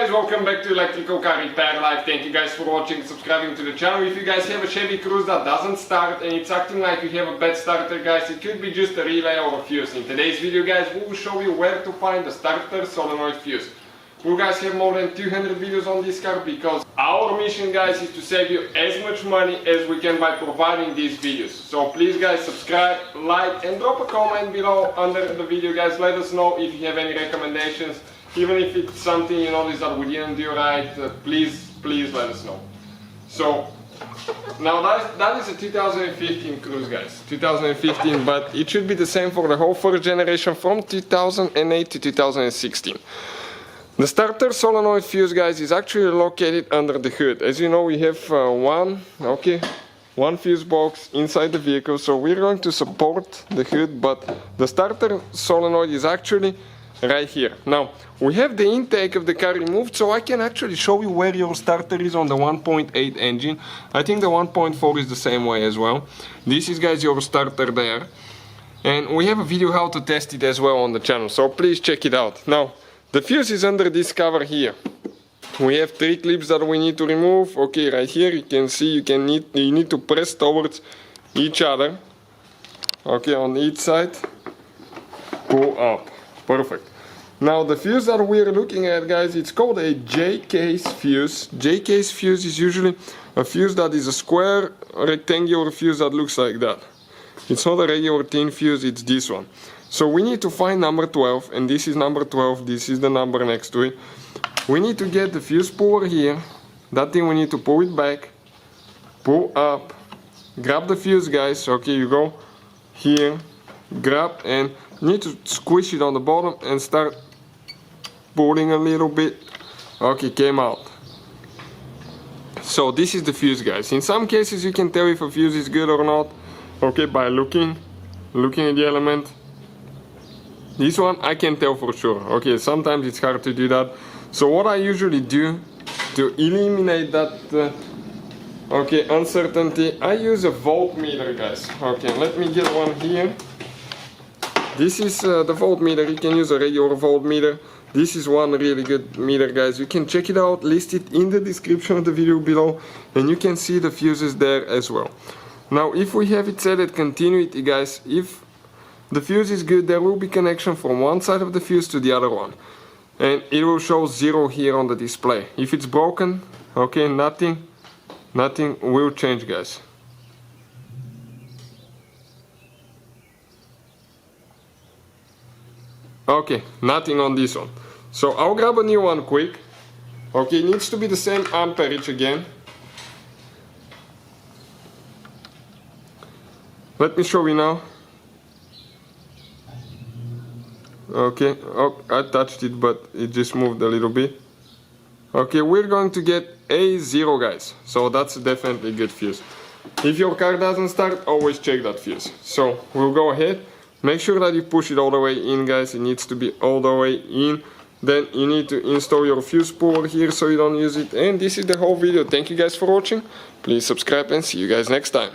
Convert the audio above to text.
guys, welcome back to Electrical Car Repair Live. Thank you guys for watching and subscribing to the channel. If you guys have a Chevy Cruze that doesn't start and it's acting like you have a bad starter, guys, it could be just a relay or a fuse. In today's video, guys, we will show you where to find the starter solenoid fuse. We guys have more than 200 videos on this car because our mission, guys, is to save you as much money as we can by providing these videos. So please, guys, subscribe, like, and drop a comment below under the video, guys. Let us know if you have any recommendations. Even if it's something you notice that we didn't do right, please let us know. So now that is a 2015 Cruze, guys. 2015, but it should be the same for the whole first generation from 2008 to 2016. The starter solenoid fuse, guys, is actually located under the hood. As you know, we have one fuse box inside the vehicle, so we're going to support the hood, but the starter solenoid is actually right here. Now, we have the intake of the car removed, so I can actually show you where your starter is on the 1.8 engine. I think the 1.4 is the same way as well. This is, guys, your starter there. And we have a video how to test it as well on the channel, so please check it out. Now, the fuse is under this cover here. We have 3 clips that we need to remove. Okay, right here you can see you need to press towards each other. Okay, on each side. Pull up. Perfect. Now the fuse that we're looking at, guys, it's called a J-case fuse. J-case fuse is usually a fuse that is a square rectangular fuse that looks like that. It's not a regular tin fuse, it's this one. So we need to find number 12, and this is number 12, this is the number next to it. We need to get the fuse puller here. That thing we need to pull it back, pull up, grab the fuse, guys. Okay, you go here, grab, and you need to squish it on the bottom and start pulling a little bit. Okay, came out. So this is the fuse, guys. In some cases you can tell if a fuse is good or not, okay, by looking at the element. This one I can tell for sure. Okay, sometimes it's hard to do that. So what I usually do to eliminate that uncertainty, I use a voltmeter, guys. Okay, let me get one here. This is the voltmeter. You can use a regular voltmeter. This is one really good meter, guys. You can check it out, list it in the description of the video below, and you can see the fuses there as well. Now, if we have it set at continuity, guys, if the fuse is good, there will be connection from one side of the fuse to the other one. And it will show 0 here on the display. If it's broken, okay, nothing will change, guys. Okay, nothing on this one. So I'll grab a new one quick. Okay, it needs to be the same amperage again. Let me show you now. Okay, oh, I touched it, but it just moved a little bit. Okay, we're going to get a 0, guys. So that's definitely a good fuse. If your car doesn't start, always check that fuse. So we'll go ahead. Make sure that you push it all the way in, guys. It needs to be all the way in. Then you need to install your fuse puller here so you don't use it. And this is the whole video. Thank you guys for watching. Please subscribe and see you guys next time.